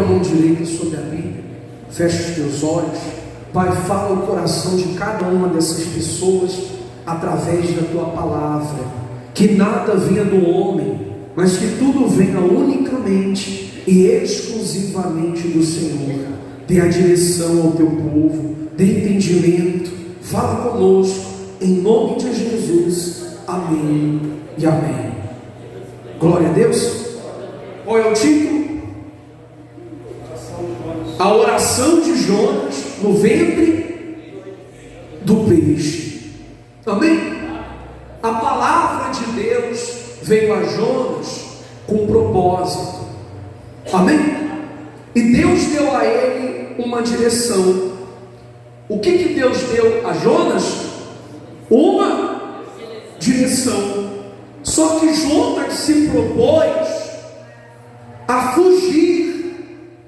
mão direita sobre a Bíblia, fecha os teus olhos. Pai, fala o coração de cada uma dessas pessoas através da tua palavra. Que nada venha do homem, mas que tudo venha unicamente e exclusivamente do Senhor. Dê a direção ao teu povo, dê entendimento, fala conosco, em nome de Jesus. Amém e amém. Glória a Deus. Qual é o título? A oração de Jonas no ventre do peixe. Amém? A palavra de Deus veio a Jonas com um propósito. Amém? E Deus deu a ele uma direção. O que Deus deu a Jonas? Uma direção. Só que Jonas se propôs a fugir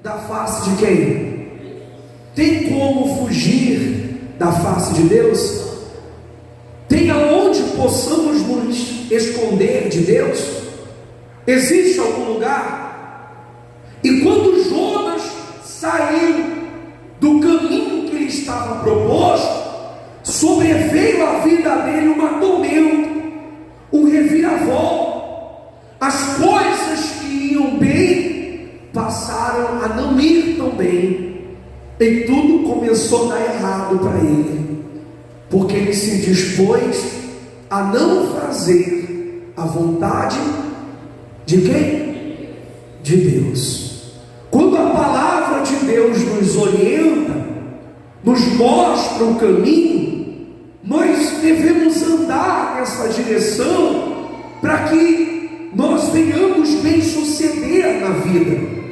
da face de quem? Tem como fugir da face de Deus? Tem aonde possamos nos esconder de Deus? Existe algum lugar? E quando Jonas saiu do caminho que lhe estava proposto, sobreveio à vida dele uma tormenta, um reviravolta. As coisas que iam bem passaram a não ir tão bem, e tudo começou a dar errado para ele, porque ele se dispôs a não fazer a vontade de quem? De Deus. Quando a palavra de Deus nos orienta, nos mostra o caminho, nós devemos andar nessa direção para que nós venhamos bem suceder na vida.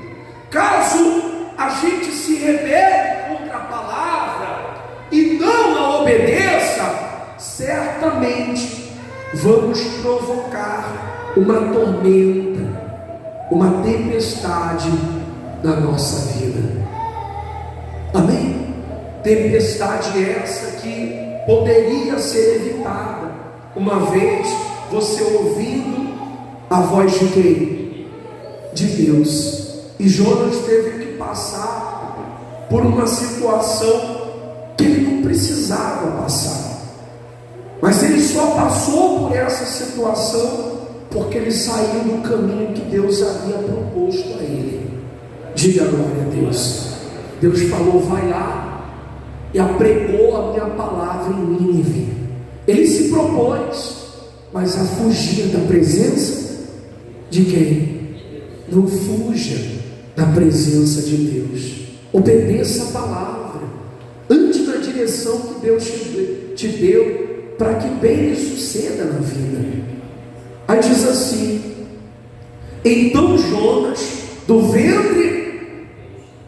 Caso a gente se rebele contra a palavra e não a obedeça, certamente vamos provocar uma tormenta, uma tempestade na nossa vida. Amém? Tempestade essa que poderia ser evitada, uma vez você ouvindo a voz de quem? De Deus. E Jonas teve que passar por uma situação que ele não precisava passar, mas ele só passou por essa situação porque ele saiu do caminho que Deus havia proposto a ele. Diga glória a Deus. Deus falou: vai lá e apregou a minha palavra em Nínive. Ele se propôs, mas a fugir da presença de quem? Não fuja da presença de Deus. Obedeça a palavra, ande na direção que Deus te deu, para que bem lhe suceda na vida. Aí diz assim: então Jonas, do ventre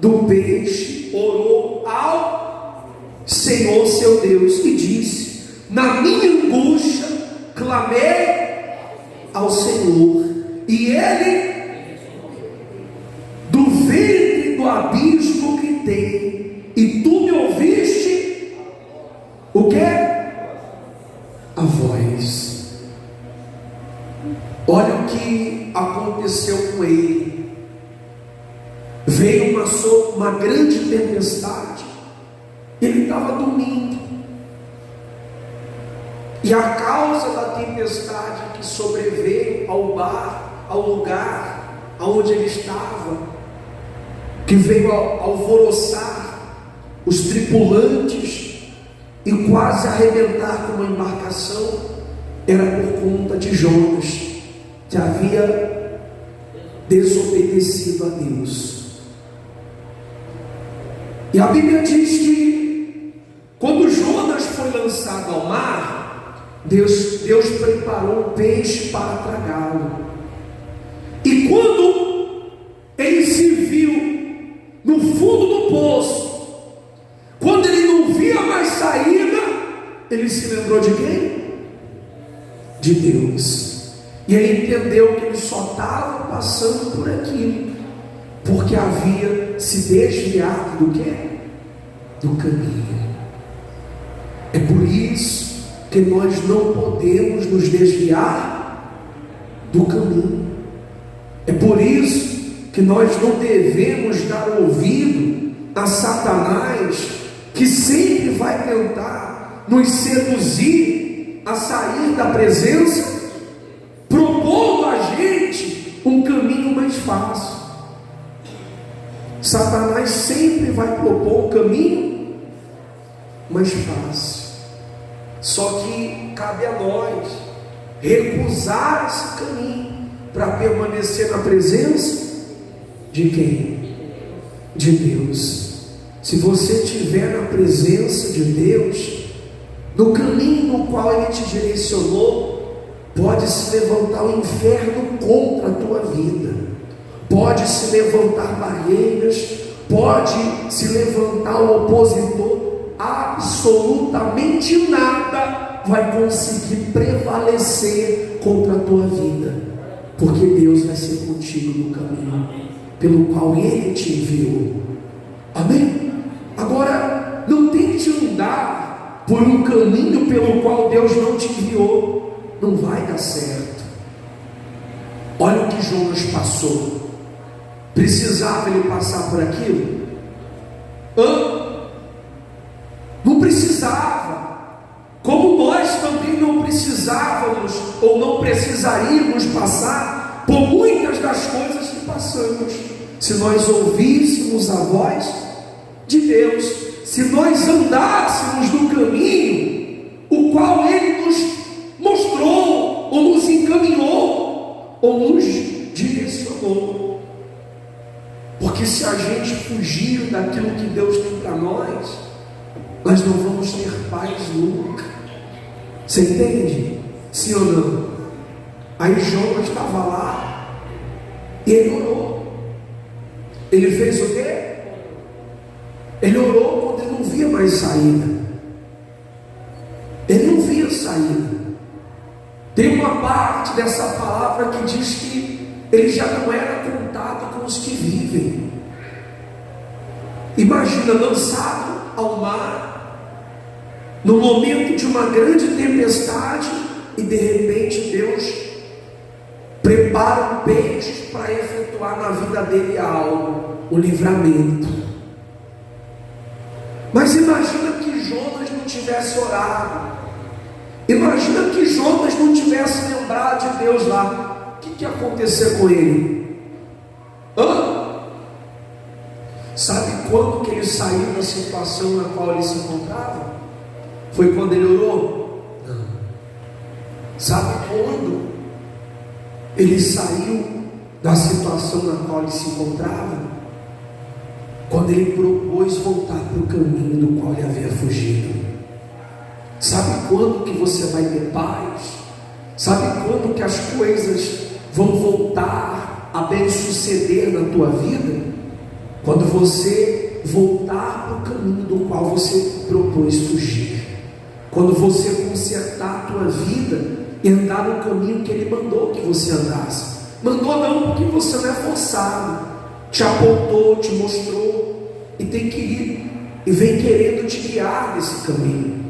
do peixe, orou ao Senhor seu Deus e disse: na minha angústia clamei ao Senhor, e ele do ventre do abismo gritei, e tu me ouviste o que? A voz. Olha o que aconteceu com ele. Veio uma grande tempestade, ele estava dormindo, e a causa da tempestade que sobreveio ao lugar aonde ele estava, que veio alvoroçar os tripulantes e quase arrebentar com uma embarcação, era por conta de Jonas, que havia desobedecido a Deus. E a Bíblia diz que quando Jonas foi lançado ao mar, Deus preparou um peixe para tragá-lo. E quando ele se viu no fundo do poço, quando ele não via mais saída, ele se lembrou de quem? De Deus. E ele entendeu que ele só estava passando por aquilo porque havia se desviado do quê? Do caminho. É por isso que nós não podemos nos desviar do caminho. É por isso que nós não devemos dar ouvido a Satanás, que sempre vai tentar nos seduzir a sair da presença, propondo a gente um caminho mais fácil. Satanás sempre vai propor um caminho mais fácil. Só que cabe a nós recusar esse caminho para permanecer na presença de quem? De Deus. Se você estiver na presença de Deus, no caminho no qual Ele te direcionou, pode se levantar o inferno contra a tua vida, pode se levantar barreiras, pode se levantar o opositor, absolutamente nada vai conseguir prevalecer contra a tua vida, porque Deus vai ser contigo no caminho pelo qual Ele te enviou. Amém? Agora, não tente andar por um caminho pelo qual Deus não te enviou, não vai dar certo. Olha o que Jonas passou. Precisava ele passar por aquilo? Não precisava. Como nós também não precisávamos ou não precisaríamos passar por muitas das coisas que passamos, se nós ouvíssemos a voz de Deus, se nós andássemos no caminho o qual Ele nos mostrou, ou nos encaminhou, ou nos direcionou. Porque se a gente fugir daquilo que Deus tem para nós não vamos ter paz nunca. Você entende? Sim ou não? Aí Jonas estava lá e ele orou. Ele fez o quê? Ele orou quando ele não via mais saída. Ele não via saída. Tem uma parte dessa palavra que diz que ele já não era contado com os que vivem. Imagina, lançado ao mar, no momento de uma grande tempestade, e de repente Deus prepara um peixe para efetuar na vida dele algo, o livramento. Mas imagina que Jonas não tivesse orado, imagina que Jonas não tivesse lembrado de Deus lá, o que ia acontecer com ele? Sabe quando que ele saiu da situação na qual ele se encontrava? Foi quando ele orou? Não. Sabe quando ele saiu da situação na qual ele se encontrava? Quando ele propôs voltar para o caminho do qual ele havia fugido. Sabe quando que você vai ter paz? Sabe quando que as coisas vão voltar a bem suceder na tua vida? Quando você voltar para o caminho do qual você propôs fugir. Quando você consertar a tua vida e andar no caminho que Ele mandou que você andasse. Mandou não, porque você não é forçado. Te apontou, te mostrou, e tem que ir, e vem querendo te guiar nesse caminho.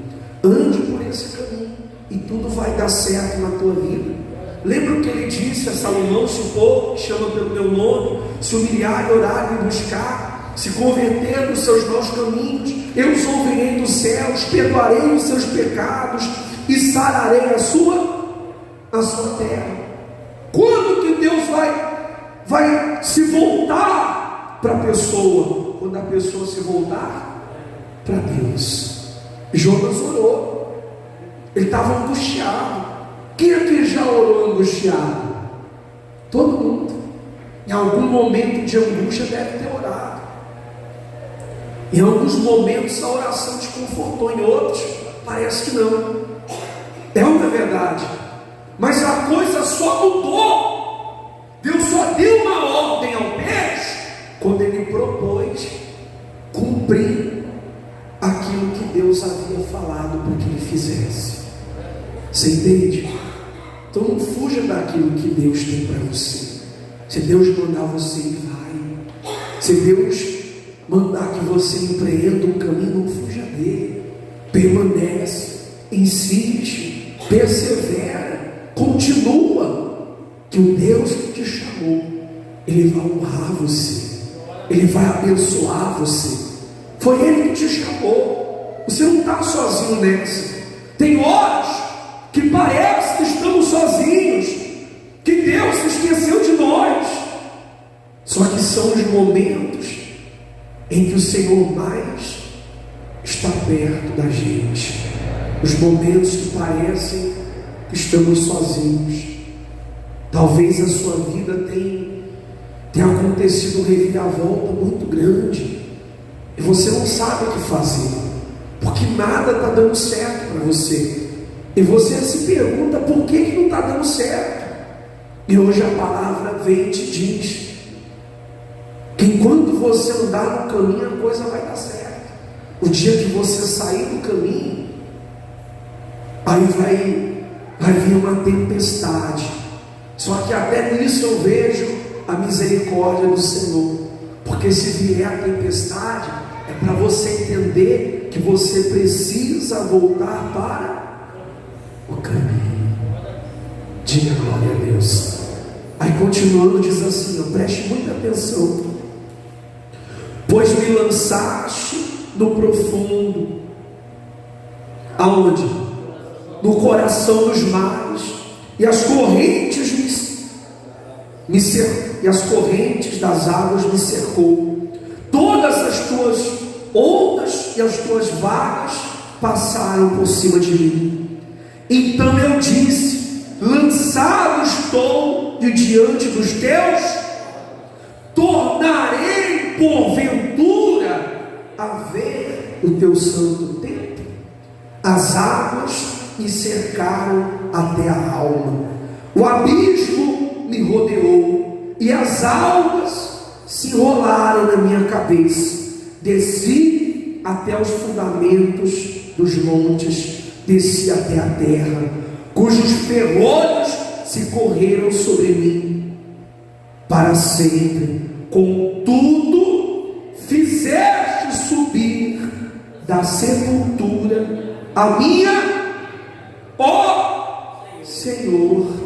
Ande por esse caminho, e tudo vai dar certo na tua vida. Lembra o que ele disse a Salomão? Se o povo que chama pelo meu nome se humilhar e orar e buscar, se converter nos seus maus caminhos, eu os ouvirei dos céus, perdoarei os seus pecados e sararei a sua terra. Quando que Deus vai se voltar para a pessoa? Quando a pessoa se voltar para Deus. Jonas orou, ele estava angustiado. Quem aqui já orou angustiado? Todo mundo. Em algum momento de angústia deve ter orado. Em alguns momentos a oração te confortou, em outros parece que não. É uma verdade. Mas a coisa só mudou. Deus só deu uma ordem ao peixe quando ele propôs cumprir aquilo que Deus havia falado para que ele fizesse. Você entende? Então não fuja daquilo que Deus tem para você. Se Deus mandar você, vai. Se Deus mandar que você empreenda um caminho, não fuja dele. Permanece, insiste, persevera, continua, que o Deus que te chamou, Ele vai honrar você, Ele vai abençoar você. Foi Ele que te chamou. Você não está sozinho nessa. Tem horas que parece que estamos sozinhos, que Deus se esqueceu de nós. Só que são os momentos em que o Senhor mais está perto da gente. Os momentos que parecem que estamos sozinhos. Talvez a sua vida tenha acontecido um reviravolta muito grande e você não sabe o que fazer, porque nada está dando certo para você, e você se pergunta por que não está dando certo. E hoje a palavra vem e te diz que enquanto você andar no caminho, a coisa vai dar certo. O dia que você sair do caminho, aí vai vir uma tempestade. Só que até nisso eu vejo a misericórdia do Senhor, porque se vier a tempestade, é para você entender que você precisa voltar para o caminho. Diga glória a Deus. Aí continuando diz assim, preste muita atenção: pois me lançaste no profundo. Aonde? No coração dos mares, e as correntes e as correntes das águas me cercou. Todas as tuas ondas e as tuas vagas passaram por cima de mim. Então eu disse: lançado estou de diante dos teus, tornarei porventura a ver o teu santo templo. As águas me cercaram até a alma, o abismo me rodeou, e as algas se enrolaram na minha cabeça. Desci até os fundamentos dos montes, desci até a terra, cujos ferrolhos se correram sobre mim para sempre. Contudo, fizeste subir da sepultura a minha, ó Senhor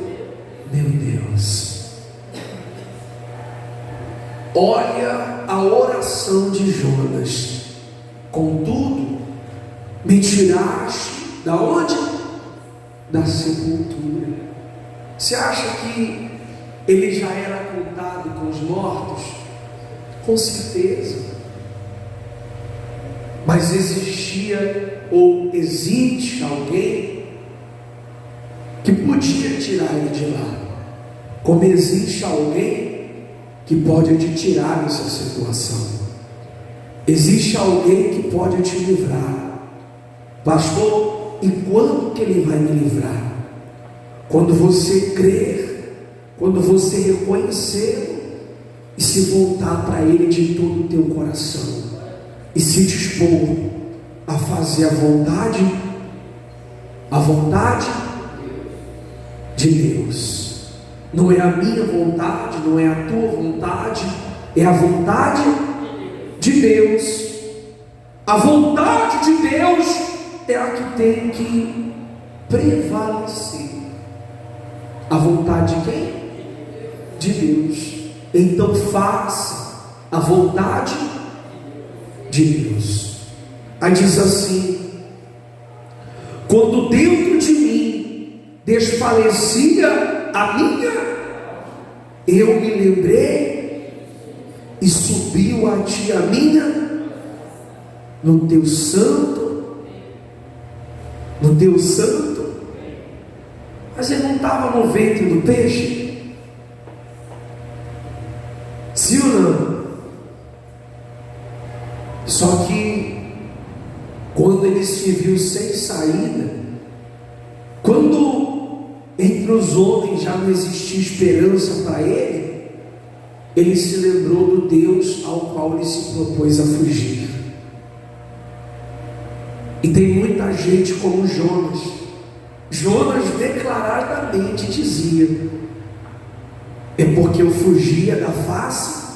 meu Deus. Olha a oração de Jonas. Contudo, me tiraste da onde? Da sepultura. Você acha que ele já era contado com os mortos? Com certeza. Mas existia ou existe alguém que podia tirar ele de lá, como existe alguém que pode te tirar dessa situação. Existe alguém que pode te livrar. Pastor, e quando que ele vai me livrar? Quando você crer, quando você reconhecer e se voltar para ele de todo o teu coração e se dispor a fazer a vontade de Deus. Não é a minha vontade, não é a tua vontade, é a vontade de Deus. A vontade de Deus é a que tem que prevalecer. A vontade de quem? De Deus. Então faça a vontade de Deus. Aí diz assim: quando dentro de mim desfalecia a minha, eu me lembrei e subiu a ti a minha no teu santo. Mas ele não estava no ventre do peixe? Sim ou não? Só que quando ele se viu sem saída, quando entre os homens já não existia esperança para ele, ele se lembrou do Deus ao qual ele se propôs a fugir. E tem muita gente como Jonas. Jonas declaradamente dizia: é porque eu fugia da face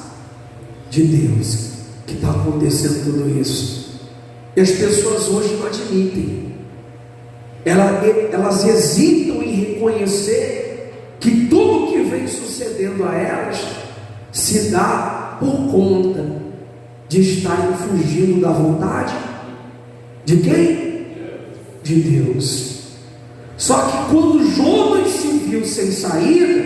de Deus que está acontecendo tudo isso. E as pessoas hoje não admitem, elas hesitam em reconhecer que tudo que vem sucedendo a elas se dá por conta de estarem fugindo da vontade de quem? De Deus. Só que quando Jonas se viu sem saída,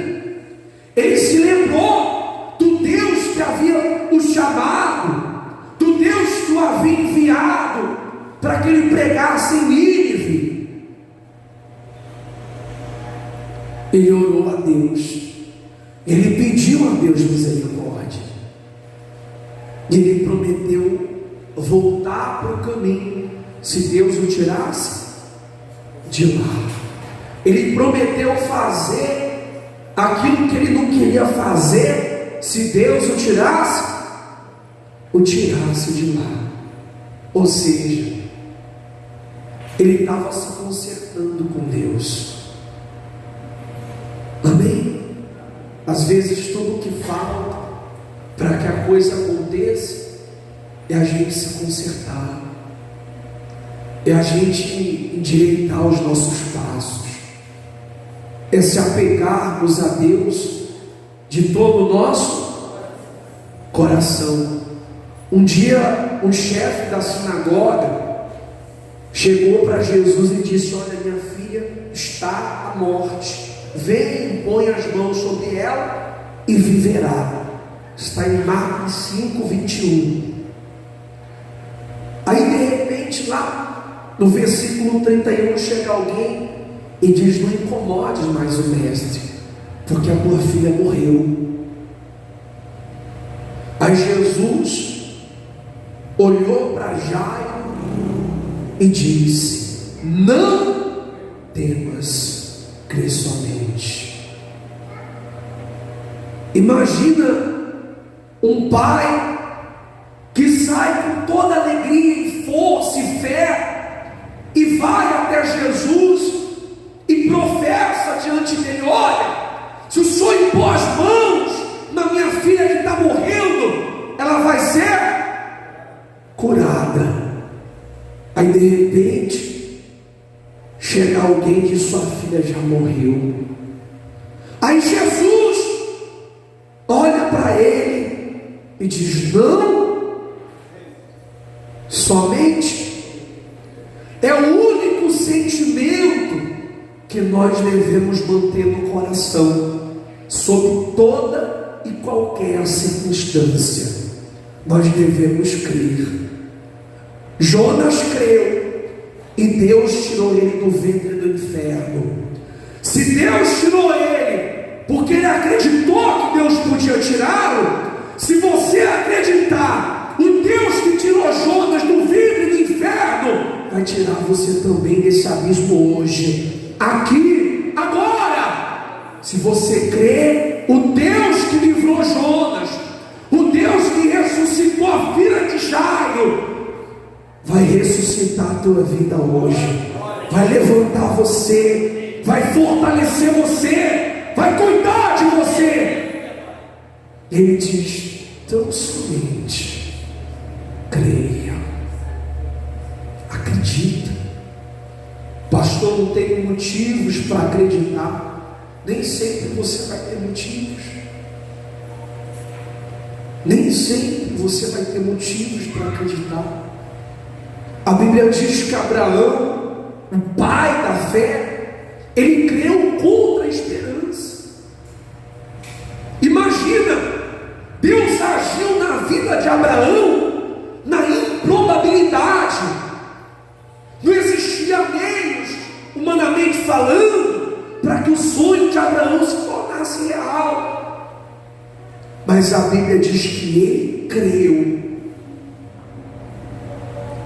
ele se lembrou do Deus que havia o chamado, do Deus que o havia enviado para que ele pregasse em Nínive. Ele orou a Deus, ele pediu a Deus misericórdia, e ele prometeu voltar para o caminho se Deus o tirasse de lá. Ele prometeu fazer aquilo que ele não queria fazer se Deus o tirasse de lá. Ou seja, ele estava se consertando com Deus. Amém? Às vezes tudo o que falta para que a coisa aconteça é a gente se consertar, é a gente endireitar os nossos passos, é se apegarmos a Deus de todo o nosso coração. Um dia um chefe da sinagoga chegou para Jesus e disse: olha, minha filha está à morte, vem, põe as mãos sobre ela e viverá. Está em Marcos 5:21. Aí de repente lá no versículo 31 chega alguém e diz: não incomodes mais o mestre, porque a tua filha morreu. Aí Jesus olhou para Jairo e disse: não temas, crê somente. Imagina um pai que sai com toda alegria e força e fé e vai até Jesus e professa diante dele: olha, se o Senhor impor as mãos na minha filha que está morrendo, ela vai ser curada. Aí de repente chega alguém e diz: sua filha já morreu. Aí Jesus olha para ele e diz: não, somente. É o único sentimento que nós devemos manter no coração, sob toda e qualquer circunstância. Nós devemos crer. Jonas creu e Deus tirou ele do ventre do inferno. Se Deus tirou ele porque ele acreditou que Deus podia tirá-lo, se você acreditar, o Deus que tirou Jonas do ventre do inferno vai tirar você também desse abismo hoje, aqui, agora. Se você crê, o Deus que livrou Jonas, o Deus que ressuscitou a filha de Jairo, vai ressuscitar a tua vida hoje, vai levantar você, vai fortalecer você, vai cuidar de você. Ele diz: tão somente creia, acredita. Pastor, não tenho motivos para acreditar. Nem sempre você vai ter motivos. Nem sempre você vai ter motivos para acreditar. A Bíblia diz que Abraão, o pai da fé, ele creu contra a esperança. Imagina, Deus agiu na vida de Abraão na improbabilidade. Não existia meios, humanamente falando, para que o sonho de Abraão se tornasse real. Mas a Bíblia diz que ele creu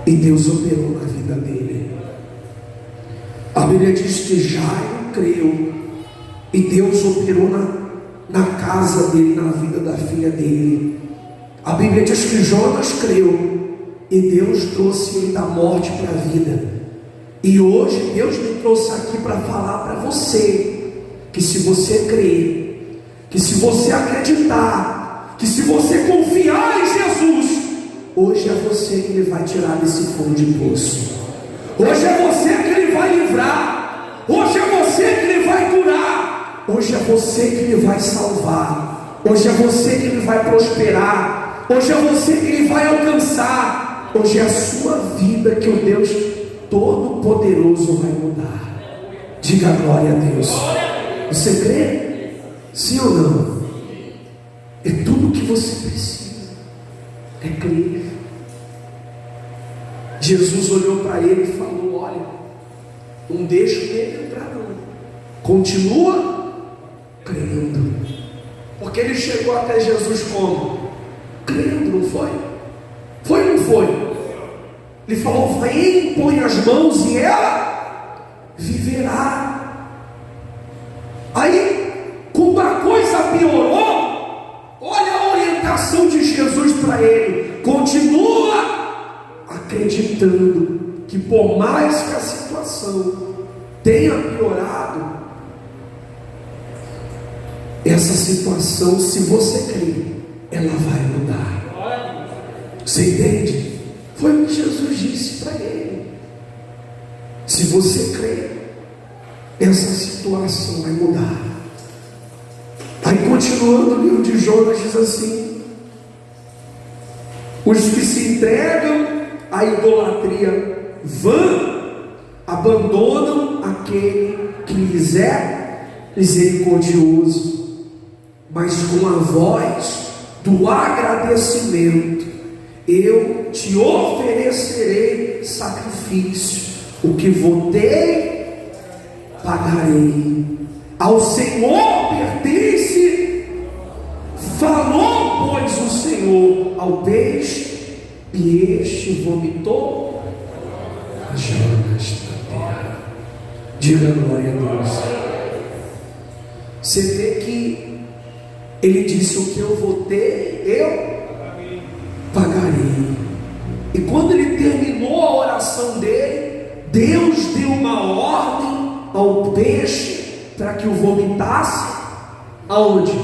e Deus operou na vida dele. A Bíblia diz que Jairo creu e Deus operou na casa dele, na vida da filha dele. A Bíblia diz que Jonas creu e Deus trouxe ele da morte para a vida. E hoje Deus me trouxe aqui para falar para você que se você crer, que se você acreditar, que se você confiar em Jesus, hoje é você que Ele vai tirar desse fundo de poço. Hoje é você que Ele vai livrar. Hoje é você que Ele vai curar. Hoje é você que Ele vai salvar. Hoje é você que Ele vai prosperar. Hoje é você que Ele vai alcançar. Hoje é a sua vida que o Deus Todo-Poderoso vai mudar. Diga glória a Deus. Você crê? Sim ou não? É tudo que você precisa. É crer. Jesus olhou para ele e falou: olha, não deixa ele entrar não. Continua crendo. Porque ele chegou até Jesus como? Crendo, não foi? Foi ou não foi? Ele falou: vem, põe as mãos e ela viverá. Aí, quando a coisa piorou, olha a orientação de Jesus para ele: continua acreditando que por mais que a situação tenha piorado, essa situação, se você crer, ela vai mudar. Você entende? Foi o que Jesus disse para ele. Se você crer, essa situação vai mudar. Aí continuando o livro de Jonas diz assim: os que se entregam à idolatria vã abandonam aquele que lhes é misericordioso, mas com a voz do agradecimento eu te oferecerei sacrifício, o que votei pagarei. Ao Senhor pertence. Falou, pois, o Senhor ao peixe, e este vomitou as jonas da terra. Diga glória a Deus. Você vê que ele disse: o que eu votei, eu pagarei. E quando ele terminou a oração dele, Deus deu uma ordem ao peixe para que o vomitasse aonde?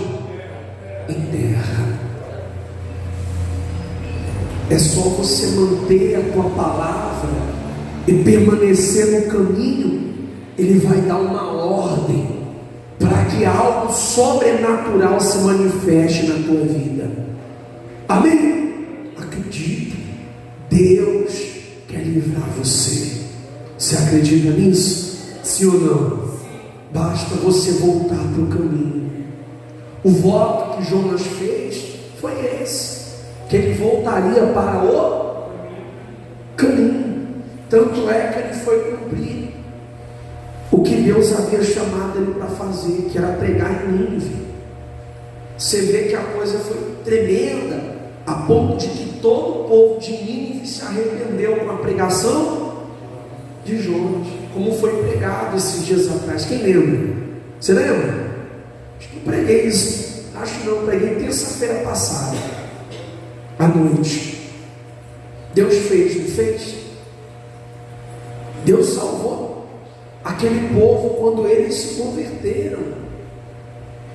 Em terra. É só você manter a tua palavra e permanecer no caminho. Ele vai dar uma ordem para que algo sobrenatural se manifeste na tua vida. Amém? Acredite, Deus quer livrar você. Você acredita nisso? Sim ou não? Basta você voltar para o caminho. O voto que Jonas fez foi esse, que ele voltaria para o caminho. Tanto é que ele foi cumprir o que Deus havia chamado ele para fazer, que era pregar em Nínive. Você vê que a coisa foi tremenda, a ponto de que todo o povo de Nínive se arrependeu com a pregação de Jonas, como foi pregado esses dias atrás. Quem lembra? Você lembra? Acho que eu preguei isso. Acho que não, preguei terça-feira passada à noite. Deus fez, não fez? Deus salvou aquele povo quando eles se converteram.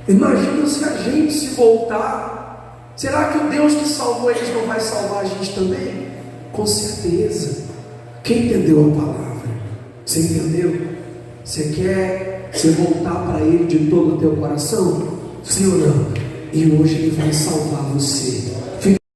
Imagina se a gente se voltar. Será que o Deus que salvou eles não vai salvar a gente também? Com certeza. Quem entendeu a palavra? Você entendeu? Você quer se voltar para Ele de todo o teu coração? Sim ou não? E hoje Ele vai salvar você.